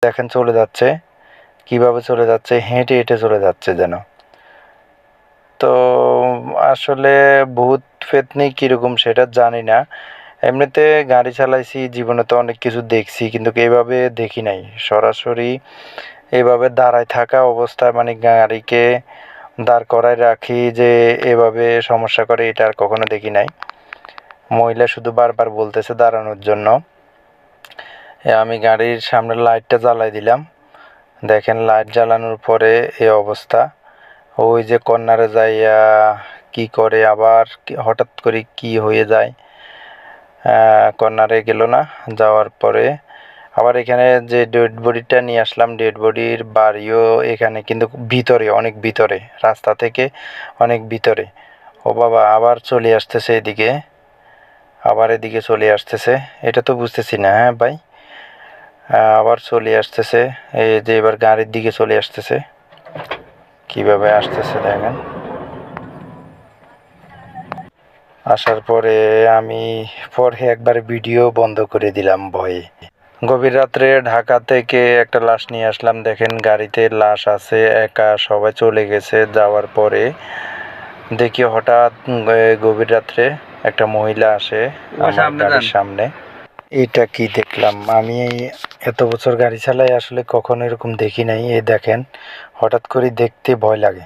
দেখেন চলে যাচ্ছে, কিভাবে চলে যাচ্ছে, হেঁটে হেঁটে চলে যাচ্ছে যেন। তো আসলে ভূত পেত্নী কীরকম সেটা জানি না। এমনিতে গাড়ি চালাইছি, জীবনে তো অনেক কিছু দেখছি, কিন্তু এভাবে দেখি নাই। সরাসরি এভাবে দাঁড়ায় থাকা অবস্থায় মানে গাড়িকে দাঁড় করায় রাখি যে এভাবে সমস্যা করে, এটা আর কখনো দেখি নাই। মহিলা শুধু বারবার বলতেছে দাঁড়ানোর জন্য। আমি গাড়ির সামনের লাইটটা জ্বালাই দিলাম, দেখেন লাইট জ্বালানোর পরে এই অবস্থা। ওই যে কর্নারে যাইয়া কি করে, আবার হঠাৎ করে কি হয়ে যায়, কর্নারে গেল না, যাওয়ার পরে আবার এখানে যে ডেড বডিটা নিয়ে আসলাম, ডেড বডির বাড়িও এখানে, কিন্তু ভিতরে, অনেক ভিতরে, রাস্তা থেকে অনেক ভিতরে। ও বাবা, আবার চলে আসতেছে এদিকে, আবার এদিকে চলে আসতেছে, এটা তো বুঝতেছি না। হ্যাঁ ভাই, আবার চলে আসতেছে, এই যে এবার গাড়ির দিকে চলে আসতেছে, কিভাবে আসতেছে দেখেন। আসার পরে আমি পরে একবার ভিডিও বন্ধ করে দিলাম ভয়ে। গভীর রাত্রে ঢাকা থেকে একটা লাশ নিয়ে আসলাম, দেখেন গাড়িতে লাশ আছে, একা সবাই চলে গেছে। যাওয়ার পরে দেখি হঠাৎ গভীর রাত্রে একটা মহিলা আসে আমার গাড়ির সামনে। এটা কি দেখলাম আমি, এত বছর গাড়ি চালাই আসলে কখনো এরকম দেখি নাই। এই দেখেন, হঠাৎ করে দেখতে ভয় লাগে।